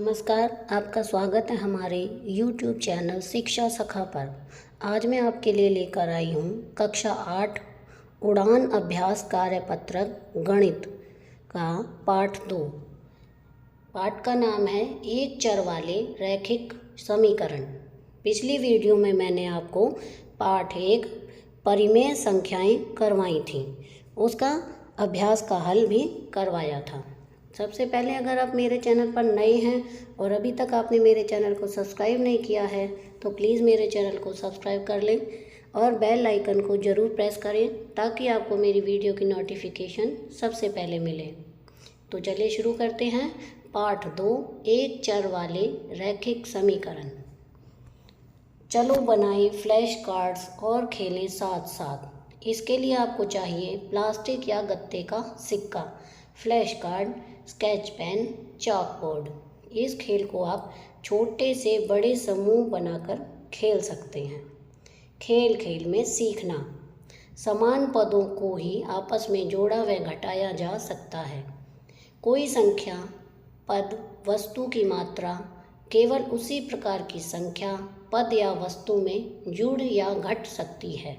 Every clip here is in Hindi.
नमस्कार, आपका स्वागत है हमारे YouTube चैनल शिक्षा सखा पर। आज मैं आपके लिए लेकर आई हूँ कक्षा 8 उड़ान अभ्यास कार्यपत्रक गणित का पाठ 2। पाठ का नाम है एक चर वाले रैखिक समीकरण। पिछली वीडियो में मैंने आपको पाठ 1 परिमेय संख्याएं करवाई थी, उसका अभ्यास का हल भी करवाया था। सबसे पहले अगर आप मेरे चैनल पर नए हैं और अभी तक आपने मेरे चैनल को सब्सक्राइब नहीं किया है तो प्लीज़ मेरे चैनल को सब्सक्राइब कर लें और बेल आइकन को ज़रूर प्रेस करें ताकि आपको मेरी वीडियो की नोटिफिकेशन सबसे पहले मिले। तो चलिए शुरू करते हैं पाठ 2 एक चर वाले रैखिक समीकरण। चलो बनाएं फ्लैश कार्ड्स और खेलें साथ साथ। इसके लिए आपको चाहिए प्लास्टिक या गत्ते का सिक्का, flash card, sketch pen, chalk board. इस खेल को आप छोटे से बड़े समूह बनाकर खेल सकते हैं। खेल खेल में सीखना। समान पदों को ही आपस में जोड़ा व घटाया जा सकता है। कोई संख्या, पद, वस्तु की मात्रा केवल उसी प्रकार की संख्या, पद या वस्तु में जुड़ या घट सकती है।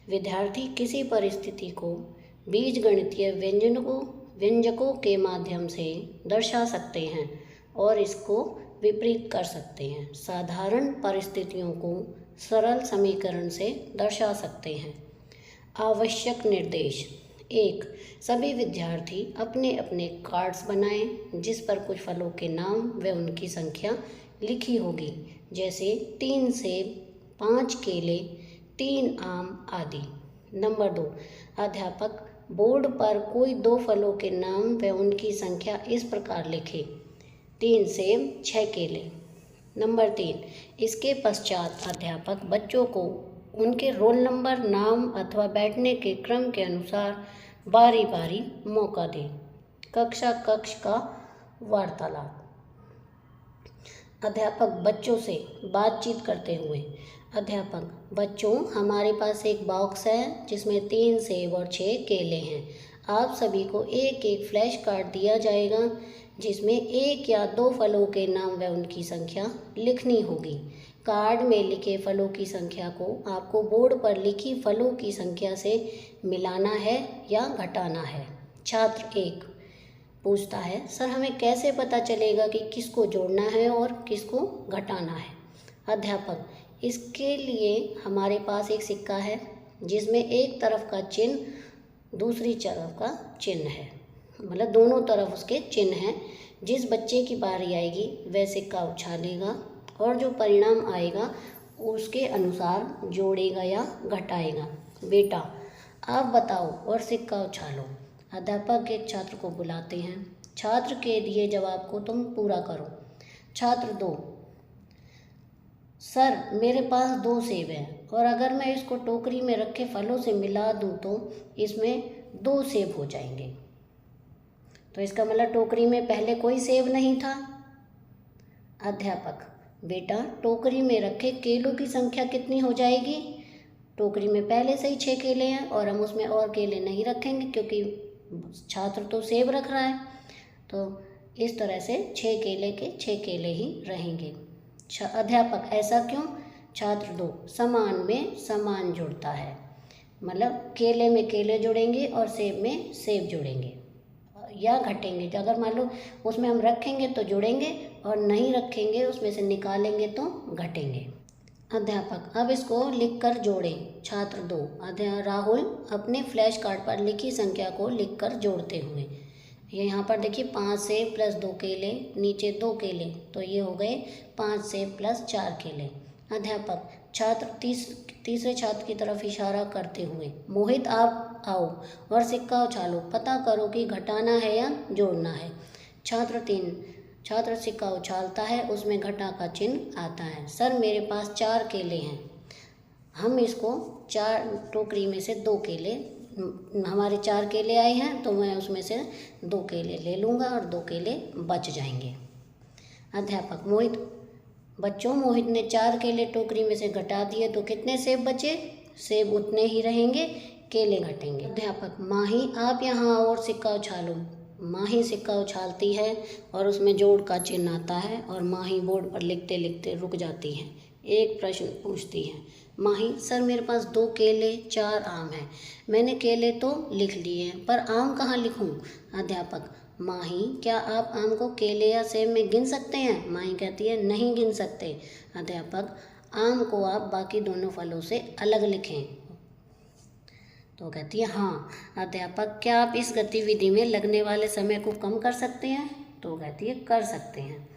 विद्यार्थी किसी परिस्थिति को बीजगणितीय व्यंजकों के माध्यम से दर्शा सकते हैं और इसको विपरीत कर सकते हैं। साधारण परिस्थितियों को सरल समीकरण से दर्शा सकते हैं। आवश्यक निर्देश। 1. सभी विद्यार्थी अपने अपने कार्ड्स बनाएं जिस पर कुछ फलों के नाम व उनकी संख्या लिखी होगी, जैसे 3 सेब, 5 केले, 3 आम आदि। नंबर 2. अध्यापक बोर्ड पर कोई 2 फलों के नाम व उनकी संख्या इस प्रकार लिखे, 3 सेब, 6 केले। नंबर 3. इसके पश्चात अध्यापक बच्चों को उनके रोल नंबर, नाम अथवा बैठने के क्रम के अनुसार बारी बारी मौका दे। कक्षा कक्ष का वार्तालाप। अध्यापक बच्चों से बातचीत करते हुए, अध्यापक बच्चों, हमारे पास एक बॉक्स है जिसमें 3 सेब और 6 केले हैं। आप सभी को एक एक फ्लैश कार्ड दिया जाएगा जिसमें 1 या 2 फलों के नाम व उनकी संख्या लिखनी होगी। कार्ड में लिखे फलों की संख्या को आपको बोर्ड पर लिखी फलों की संख्या से मिलाना है या घटाना है। छात्र 1 पूछता है, सर हमें कैसे पता चलेगा कि किसको जोड़ना है और किसको घटाना है? अध्यापक, इसके लिए हमारे पास एक सिक्का है जिसमें एक तरफ का चिन्ह दूसरी तरफ का चिन्ह है, मतलब दोनों तरफ उसके चिन्ह हैं। जिस बच्चे की बारी आएगी वह सिक्का उछालेगा और जो परिणाम आएगा उसके अनुसार जोड़ेगा या घटाएगा। बेटा आप बताओ और सिक्का उछालो। अध्यापक एक छात्र को बुलाते हैं। छात्र के दिए जवाब को तुम पूरा करो। छात्र 2, सर मेरे पास 2 सेब हैं और अगर मैं इसको टोकरी में रखे फलों से मिला दूं तो इसमें 2 सेब हो जाएंगे। तो इसका मतलब टोकरी में पहले कोई सेब नहीं था। अध्यापक, बेटा टोकरी में रखे केलों की संख्या कितनी हो जाएगी? टोकरी में पहले से ही 6 केले हैं और हम उसमें और केले नहीं रखेंगे क्योंकि छात्र तो सेब रख रहा है, तो इस तरह से 6 केले के 6 केले ही रहेंगे। अध्यापक, ऐसा क्यों? छात्र 2, समान में समान जुड़ता है, मतलब केले में केले जुड़ेंगे और सेब में सेब जुड़ेंगे या घटेंगे। अगर मान लो उसमें हम रखेंगे तो जुड़ेंगे और नहीं रखेंगे उसमें से निकालेंगे तो घटेंगे। अध्यापक, अब इसको लिखकर जोड़ें। छात्र 2 राहुल अपने फ्लैश कार्ड पर लिखी संख्या को लिखकर जोड़ते हुए, यहाँ पर देखिए 5 सेब प्लस 2 केले, नीचे 2 केले, तो ये हो गए 5 सेब प्लस 4 केले। अध्यापक छात्र तीसरे छात्र की तरफ इशारा करते हुए, मोहित आप आओ और सिक्का उछालो, पता करो कि घटाना है या जोड़ना है। छात्र 3 छात्र सिक्का उछालता है, उसमें घटा का चिन्ह आता है। सर मेरे पास 4 केले हैं, हम इसको 4 टोकरी में से 2 केले, हमारे 4 केले आए हैं तो मैं उसमें से 2 केले ले लूँगा और 2 केले बच जाएंगे। अध्यापक बच्चों मोहित ने 4 केले टोकरी में से घटा दिए तो कितने सेब बचे? सेब उतने ही रहेंगे, केले घटेंगे। अध्यापक माही आप यहाँ आओ और सिक्का उछालो। माही सिक्का उछालती है और उसमें जोड़ का चिन्ह आता है और माही बोर्ड पर लिखते लिखते रुक जाती है। एक प्रश्न पूछती है माही, सर मेरे पास 2 केले 4 आम हैं। मैंने केले तो लिख लिए हैं पर आम कहाँ लिखूं? अध्यापक, माही क्या आप आम को केले या सेब में गिन सकते हैं? माही कहती है नहीं गिन सकते। अध्यापक, आम को आप बाकी दोनों फलों से अलग लिखें। तो कहती है हाँ। अध्यापक, क्या आप इस गतिविधि में लगने वाले समय को कम कर सकते हैं? तो कहती है कर सकते हैं।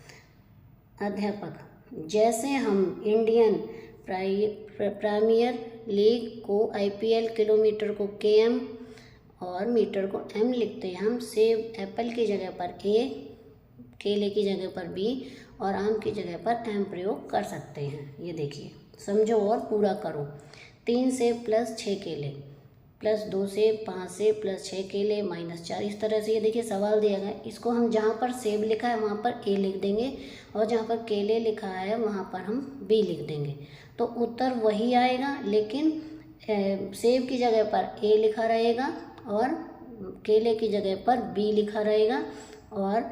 अध्यापक, जैसे हम इंडियन प्रीमियर लीग को IPL, किलोमीटर को km और मीटर को m लिखते हैं, हम सेब एप्पल की जगह पर A, केले की जगह पर B और आम की जगह पर m प्रयोग कर सकते हैं। ये देखिए, समझो और पूरा करो। 3 सेब प्लस 6 केले प्लस 2 सेब 5 सेब प्लस 6 केले माइनस 4। इस तरह से ये देखिए सवाल दिया गया है। इसको हम जहाँ पर सेब लिखा है वहाँ पर A लिख देंगे और जहाँ पर केले लिखा है वहाँ पर हम B लिख देंगे। तो उत्तर वही आएगा, लेकिन सेब की जगह पर A लिखा रहेगा और केले की जगह पर B लिखा रहेगा और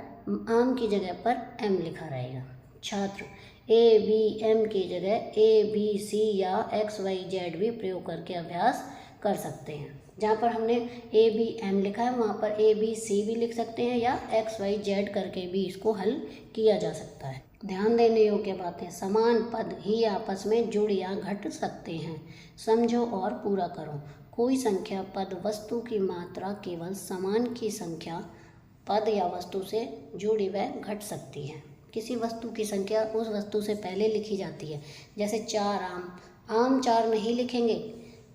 आम की जगह पर M लिखा रहेगा। छात्र A, B, M की जगह A, B, C या X, Y, Z भी प्रयोग करके अभ्यास कर सकते हैं। जहाँ पर हमने A, B, M लिखा है वहाँ पर A, B, C भी लिख सकते हैं या X, Y, Z करके भी इसको हल किया जा सकता है। ध्यान देने योग्य बातें, समान पद ही आपस में जुड़ या घट सकते हैं। समझो और पूरा करो। कोई संख्या पद वस्तु की मात्रा केवल समान की संख्या पद या वस्तु से जुड़ी व घट सकती है। किसी वस्तु की संख्या उस वस्तु से पहले लिखी जाती है। जैसे 4 आम 4 नहीं लिखेंगे,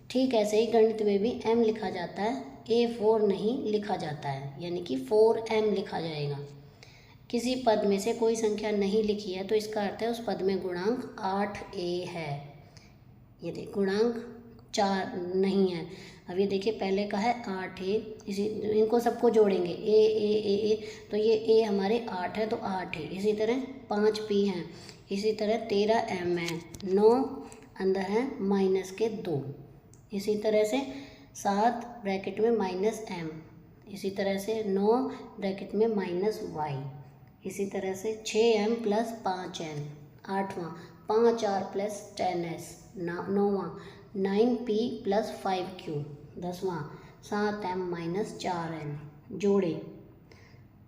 ठीक ऐसे ही गणित में भी m लिखा जाता है, A4 नहीं लिखा जाता है, यानी कि 4m लिखा जाएगा। किसी पद में से कोई संख्या नहीं लिखी है तो इसका अर्थ है उस पद में गुणांक 8a है। ये देखिए गुणांक 4 नहीं है। अब ये देखिए पहले का है 8a, इसी इनको सबको जोड़ेंगे ए, तो ये a हमारे 8 है तो 8 है। इसी तरह 5p हैं, इसी तरह 13m है, 9 अंदर है माइनस के 2, इसी तरह से 7 ब्रैकेट में -m, इसी तरह से 9 ब्रैकेट में -y, इसी तरह से 6m plus 5n, 8वां 5r plus 10s, 9वां 9p plus 5q, 10वां 7m minus 4n, जोड़े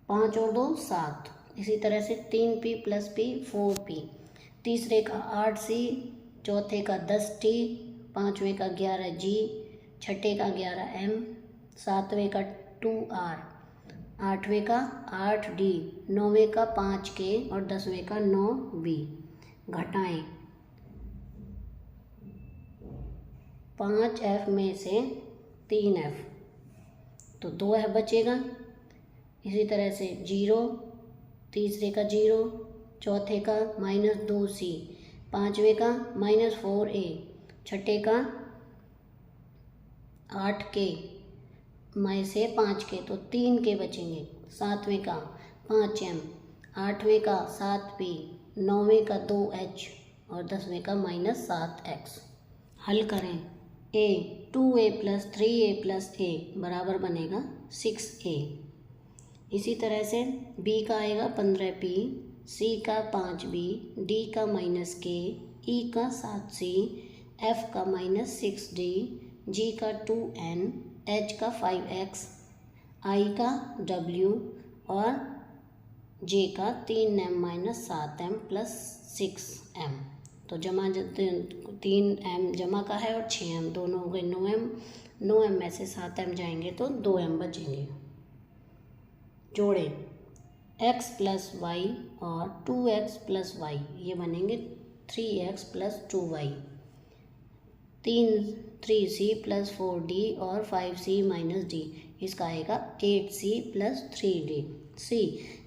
5 और 2 7, इसी तरह से 3p प्लस p 4p, तीसरे का 8c, चौथे का 10t, पाँचवें का 11g, छठे का 11m, सातवें का 2r, आठवें का 8d, नौवें का 5k और 10वें का 9b। घटाएं 5f में से 3f तो 2f बचेगा। इसी तरह से 0, तीसरे का 0, चौथे का -2c, पाँचवें का -4a, छठे का 8k में से 5k तो 3k बचेंगे, सातवें का 5m, आठवें का 7p, नौवें का 2h और 10वें का -7x। हल करें। a 2a plus 3a plus a बराबर बनेगा 6a। इसी तरह से b का आएगा 15p, c का 5b, d का -k, e का 7c, f का -6d, g का 2n, h का 5x, i का w और j का 3m - 7m प्लस 6m। तो जमा 3m जमा का है और 6m दोनों हो गए 9m, 9m में से 7m जाएंगे तो 2m बचेंगे। जोड़ें x प्लस y और 2x प्लस y, ये बनेंगे 3x plus 2y, 3c plus 4d और 5c माइनस d, इसका आएगा 8c plus 3d। c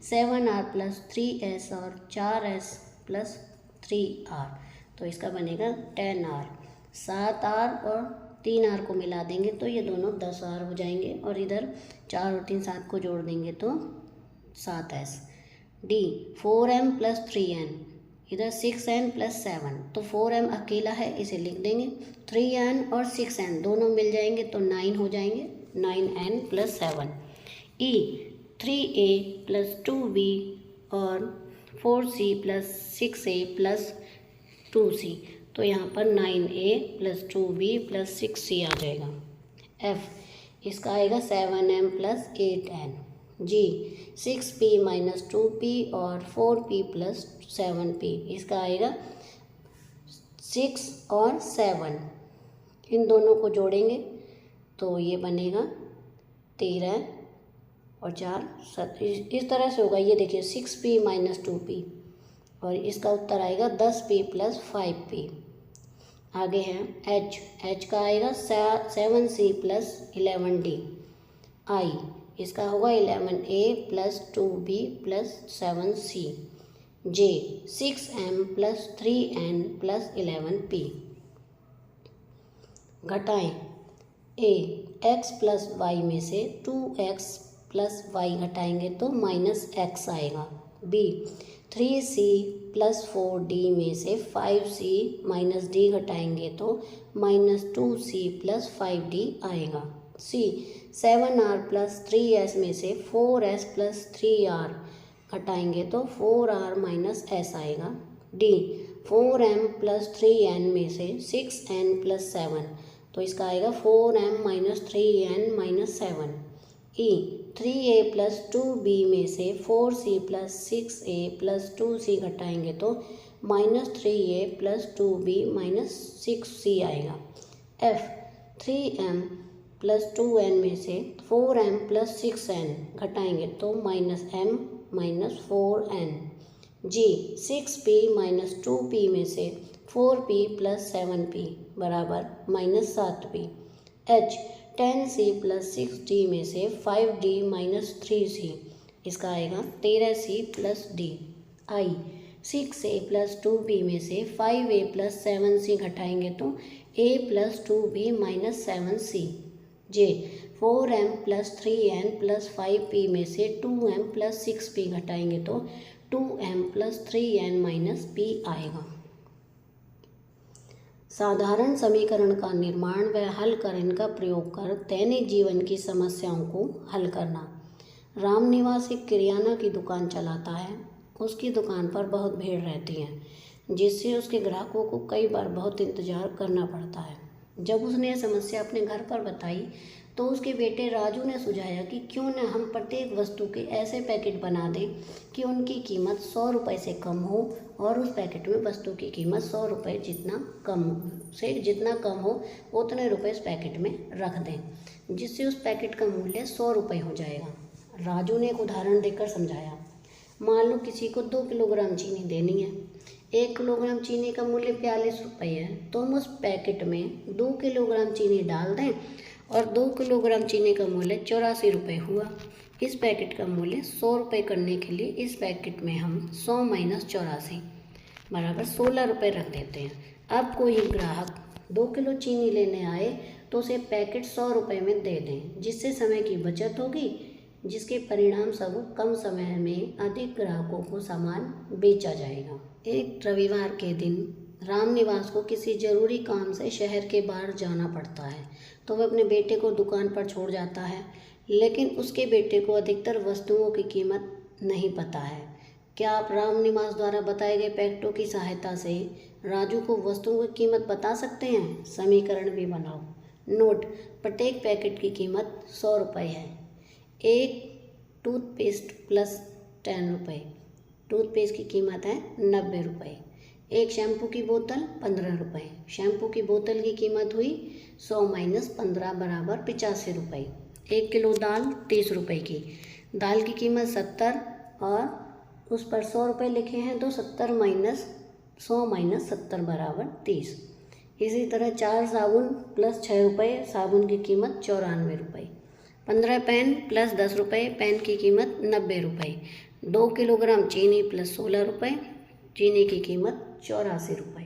7r plus 3s और 4s प्लस 3r, तो इसका बनेगा 10r। 7r और 3r को मिला देंगे तो ये दोनों 10r हो जाएंगे और इधर 4 और 3 7 को जोड़ देंगे तो 7s। d 4m plus 3n, इधर 6n प्लस 7, तो 4m अकेला है इसे लिख देंगे, 3n और 6n दोनों मिल जाएंगे तो 9 हो जाएंगे, 9n plus 7। e 3a plus 2b और 4c plus 6a plus 2c। तो यहाँ पर 9a plus 2b plus 6c आ जाएगा। f इसका आएगा 7m plus 8n। g 6p minus 2p और 4p प्लस 7p, इसका आएगा 6 और 7, इन दोनों को जोड़ेंगे तो ये बनेगा 13 और 4 7, इस तरह से होगा। ये देखिए 6p माइनस 2p और इसका उत्तर आएगा 10p प्लस 5p। आगे है h का आएगा 7c प्लस 11d। i इसका होगा 11a plus 2b plus 7c। j 6m plus 3n plus 11p। घटाएं a x प्लस y में से 2x प्लस y घटाएंगे तो माइनस x आएगा। b 3c प्लस 4d में से 5c माइनस d घटाएंगे तो माइनस 2c प्लस 5d आएगा। c 7r प्लस 3s में से 4s प्लस 3r घटाएंगे तो 4r माइनस s आएगा। d 4m प्लस 3n में से 6n प्लस 7, तो इसका आएगा 4m minus 3n minus 7। e 3a plus 2b में से 4c plus 6a plus 2c घटाएंगे तो minus 3a plus 2b minus 6c आएगा। f 3m प्लस 2n में से 4m प्लस 6n घटाएंगे तो minus m minus 4n। g 6p minus 2p में से 4p प्लस 7p बराबर minus 7p। h 10c plus 6d में से 5d माइनस 3c, इसका आएगा 13c plus d। i 6a plus 2b में से 5a प्लस 7c घटाएंगे तो a plus 2b minus 7c। j 4m plus 3n plus 5p में से 2m प्लस 6p घटाएंगे तो 2m plus 3n minus p आएगा। साधारण समीकरण का निर्माण व हल कर इनका प्रयोग कर दैनिक जीवन की समस्याओं को हल करना। रामनिवास एक किराना की दुकान चलाता है। उसकी दुकान पर बहुत भीड़ रहती है, जिससे उसके ग्राहकों को कई बार बहुत इंतजार करना पड़ता है। जब उसने यह समस्या अपने घर पर बताई तो उसके बेटे राजू ने सुझाया कि क्यों न हम प्रत्येक वस्तु के ऐसे पैकेट बना दें कि उनकी कीमत 100 रुपये से कम हो और उस पैकेट में वस्तु की कीमत 100 रुपये जितना कम हो उतने रुपये इस पैकेट में रख दें, जिससे उस पैकेट का मूल्य 100 रुपये हो जाएगा। राजू ने एक उदाहरण देकर समझाया। मान लो किसी को 2 किलोग्राम चीनी देनी है। 1 किलोग्राम चीनी का मूल्य 42 रुपये है, तो हम उस पैकेट में 2 किलोग्राम चीनी डाल दें और 2 किलोग्राम चीनी का मूल्य 84 रुपये हुआ। इस पैकेट का मूल्य 100 रुपये करने के लिए इस पैकेट में हम 100 माइनस 84 बराबर 16 रुपये रख देते हैं। अब कोई ग्राहक 2 किलो चीनी लेने आए तो उसे पैकेट 100 रुपये में दे दें, जिससे समय की बचत होगी, जिसके परिणाम स्वरूप कम समय में अधिक ग्राहकों को सामान बेचा जाएगा। एक रविवार के दिन रामनिवास को किसी ज़रूरी काम से शहर के बाहर जाना पड़ता है, तो वह अपने बेटे को दुकान पर छोड़ जाता है, लेकिन उसके बेटे को अधिकतर वस्तुओं की कीमत नहीं पता है। क्या आप रामनिवास द्वारा बताए गए पैकेटों की सहायता से राजू को वस्तुओं की कीमत बता सकते हैं? समीकरण भी बनाओ। नोट: प्रत्येक पैकेट की कीमत 100 रुपये है। एक टूथपेस्ट प्लस 10 रुपये, टूथपेस्ट की कीमत है 90 रुपये। एक शैम्पू की बोतल 15 रुपये, शैम्पू की बोतल की कीमत हुई 100 माइनस 15 बराबर 85 रुपये। 1 किलो दाल 30 रुपये की, दाल की कीमत 70 और उस पर 100 रुपये लिखे हैं, तो 70 माइनस 100 माइनस 70 बराबर 30। इसी तरह 4 साबुन प्लस 6 रुपये, साबुन की कीमत 94 रुपये। 15 पेन प्लस 10 रुपये, पेन की कीमत 90 रुपये। 2 किलोग्राम चीनी प्लस 16 रुपये, चीनी की कीमत 84 रुपये।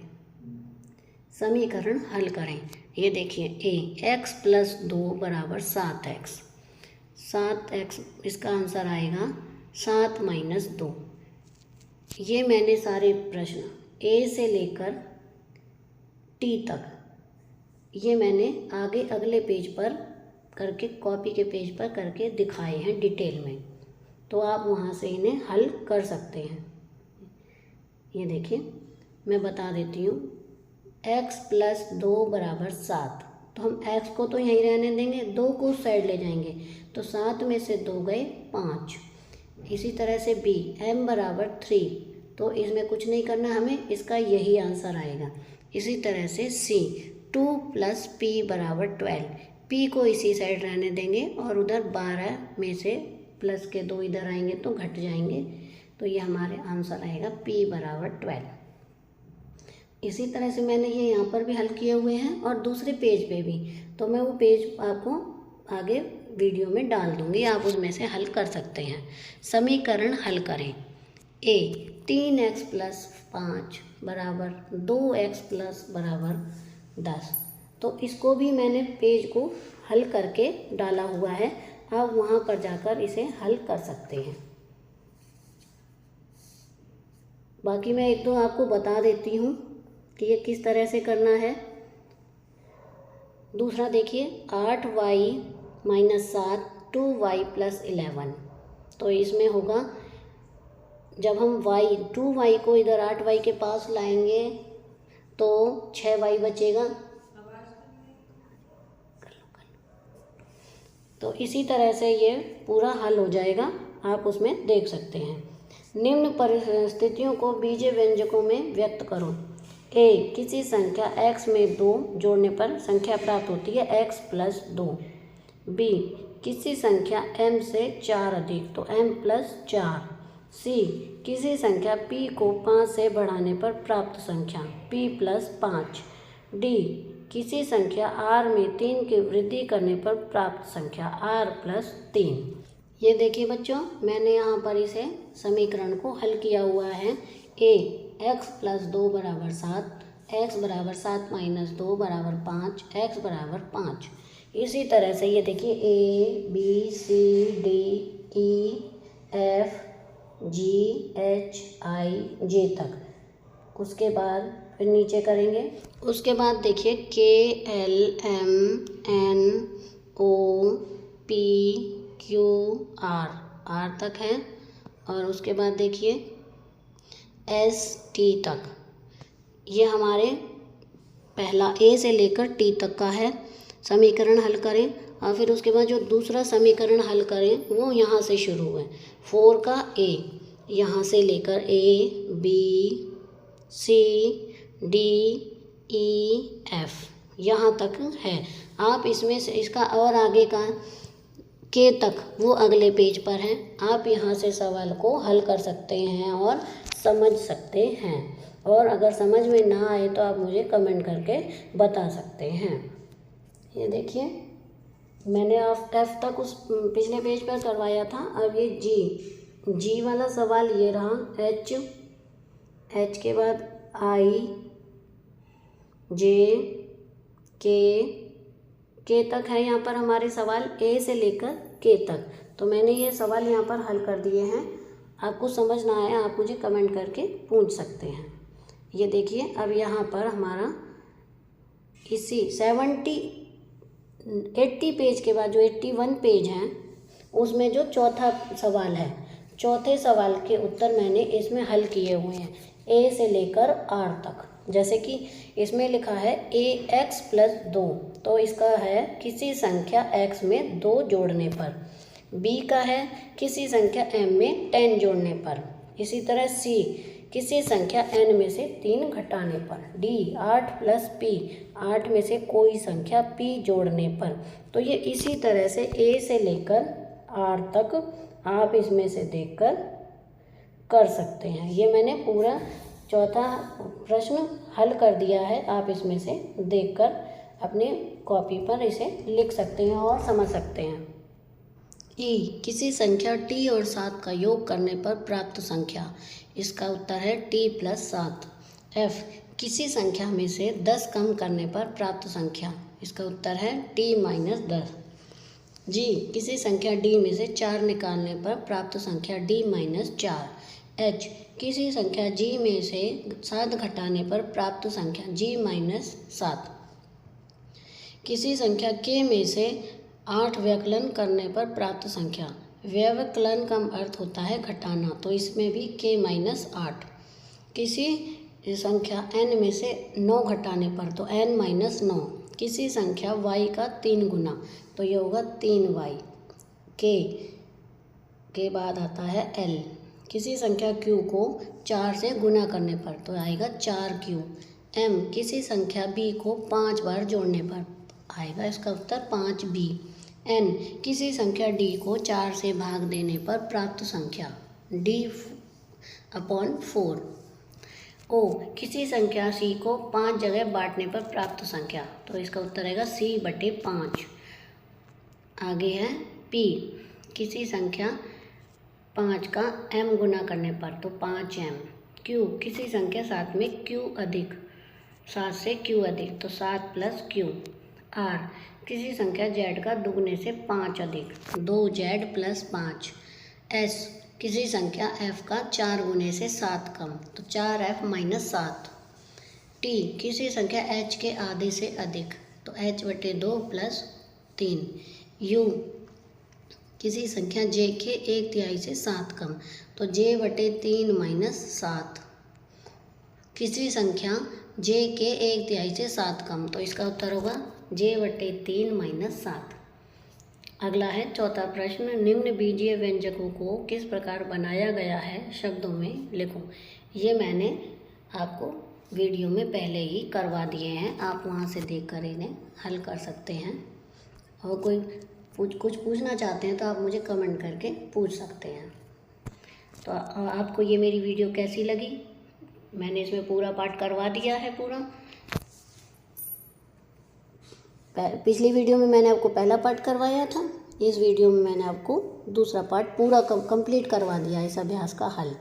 समीकरण हल करें। ये देखिए, a x प्लस 2 बराबर 7x। 7x इसका आंसर आएगा 7 माइनस 2। ये मैंने सारे प्रश्न a से लेकर t तक ये मैंने आगे अगले पेज पर करके, कॉपी के पेज पर करके दिखाए हैं डिटेल में। तो आप वहाँ से इन्हें हल कर सकते हैं। ये देखिए मैं बता देती हूँ, x + 2 = 7, तो हम x को तो यहीं रहने देंगे, 2 को उस साइड ले जाएंगे, तो 7 में से 2 गए 5। इसी तरह से b m = 3, तो इसमें कुछ नहीं करना हमें, इसका यही आंसर आएगा। इसी तरह से c 2 + p = 12, p को इसी साइड रहने देंगे और उधर 12 में से प्लस के 2 इधर आएंगे तो घट जाएंगे, तो ये हमारे आंसर आएगा p = 12। इसी तरह से मैंने ये यहाँ पर भी हल किए हुए हैं और दूसरे पेज पे भी, तो मैं वो पेज आपको आगे वीडियो में डाल दूँगी, आप उसमें से हल कर सकते हैं। समीकरण हल करें। a 3x + 5 = 2x + 10, तो इसको भी मैंने पेज को हल करके डाला हुआ है, आप वहाँ पर जाकर इसे हल कर सकते हैं। बाकी मैं एक दो आपको बता देती हूँ कि ये किस तरह से करना है। दूसरा देखिए, 8y - 7 2y + 11, तो इसमें होगा जब हम 2y को इधर 8y के पास लाएंगे तो 6y बचेगा। तो इसी तरह से ये पूरा हल हो जाएगा, आप उसमें देख सकते हैं। निम्न परिस्थितियों को बीजीय व्यंजकों में व्यक्त करो। a किसी संख्या x में 2 जोड़ने पर संख्या प्राप्त होती है x + 2। b किसी संख्या m से 4 अधिक, तो m + 4। c किसी संख्या p को 5 से बढ़ाने पर प्राप्त संख्या p + 5। d किसी संख्या r में 3 की वृद्धि करने पर प्राप्त संख्या r + 3। ये देखिए बच्चों, मैंने यहाँ पर इसे समीकरण को हल किया हुआ है। a x + 2 = 7, x = 7 - 2 = 5, x = 5। इसी तरह से ये देखिए a b c d e f g h i j तक। उसके बाद फिर नीचे करेंगे, उसके बाद देखिए k l m n o p q r तक है, और उसके बाद देखिए s t तक। ये हमारे पहला a से लेकर t तक का है। समीकरण हल करें और फिर उसके बाद जो दूसरा समीकरण हल करें वो यहाँ से शुरू है। 4 का a, यहाँ से लेकर a b c d e f यहाँ तक है। आप इसमें से इसका और आगे का के तक वो अगले पेज पर है। आप यहाँ से सवाल को हल कर सकते हैं और समझ सकते हैं, और अगर समझ में ना आए तो आप मुझे कमेंट करके बता सकते हैं। ये देखिए मैंने एफ तक उस पिछले पेज पर करवाया था। अब ये जी वाला सवाल ये रहा। एच के बाद आई जे के तक है यहाँ पर हमारे सवाल, ए से लेकर के तक। तो मैंने ये सवाल यहाँ पर हल कर दिए हैं। आपको समझ ना आए आप मुझे कमेंट करके पूछ सकते हैं। ये देखिए अब यहाँ पर हमारा इसी 80 पेज के बाद जो 81 पेज हैं उसमें जो चौथा सवाल है, चौथे सवाल के उत्तर मैंने इसमें हल किए हुए हैं ए से लेकर आर तक। जैसे कि इसमें लिखा है ax + 2, तो इसका है किसी संख्या x में 2 जोड़ने पर। b का है किसी संख्या m में 10 जोड़ने पर। इसी तरह c किसी संख्या n में से 3 घटाने पर। d 8 + p 8 में से कोई संख्या p जोड़ने पर। तो ये इसी तरह से a से लेकर r तक आप इसमें से देखकर कर सकते हैं। ये मैंने पूरा चौथा प्रश्न हल कर दिया है। आप इसमें से देखकर अपनी कॉपी पर इसे लिख सकते हैं और समझ सकते हैं। ई किसी संख्या t और 7 का योग करने पर प्राप्त संख्या, इसका उत्तर है t + 7। f किसी संख्या में से 10 कम करने पर प्राप्त संख्या, इसका उत्तर है t - 10। g किसी संख्या d में से 4 निकालने पर प्राप्त संख्या d - 4। h किसी संख्या g में से 7 घटाने पर प्राप्त संख्या g - 7। किसी संख्या k में से 8 व्यकलन करने पर प्राप्त संख्या, व्यवकलन का अर्थ होता है घटाना, तो इसमें भी k-8। किसी संख्या n में से 9 घटाने पर, तो n-9। किसी संख्या y का 3 गुना, तो ये होगा 3y। के बाद आता है l। किसी संख्या q को 4 से गुना करने पर, तो आएगा 4q। m किसी संख्या b को 5 बार जोड़ने पर, आएगा इसका उत्तर 5b। n किसी संख्या d को 4 से भाग देने पर प्राप्त संख्या, d/4। o किसी संख्या c को 5 जगह बांटने पर प्राप्त संख्या, तो इसका उत्तर आएगा c/5। आगे है p किसी संख्या 5 का m गुना करने पर, तो 5m। q किसी संख्या 7 में q अधिक, 7 से q अधिक, तो 7 + q। r किसी संख्या z का दुगने से 5 अधिक, 2z + 5। s किसी संख्या f का 4 गुने से 7 कम, तो 4f - 7। t किसी संख्या h के आधे से अधिक, तो h/2 + 3। u किसी संख्या j के 1/3 से 7 कम, तो j/3 - 7। किसी संख्या j के 1/3 से 7 कम, तो इसका उत्तर होगा j/3 - 7। अगला है चौथा प्रश्न, निम्न बीजीय व्यंजकों को किस प्रकार बनाया गया है, शब्दों में लिखो। ये मैंने आपको वीडियो में पहले ही करवा दिए हैं, आप वहाँ से देखकर इन्हें हल कर सकते हैं। और कोई कुछ पूछना चाहते हैं तो आप मुझे कमेंट करके पूछ सकते हैं। तो आपको ये मेरी वीडियो कैसी लगी? मैंने इसमें पूरा पाठ करवा दिया है पूरा। पिछली वीडियो में मैंने आपको पहला पार्ट करवाया था, इस वीडियो में मैंने आपको दूसरा पार्ट पूरा कंप्लीट करवा दिया इस अभ्यास का हल।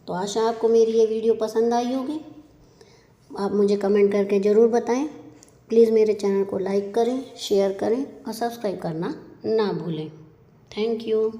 तो आशा आपको मेरी ये वीडियो पसंद आई होगी। आप मुझे कमेंट करके ज़रूर बताएं। प्लीज़ मेरे चैनल को लाइक करें, शेयर करें और सब्सक्राइब करना ना भूलें। Thank you.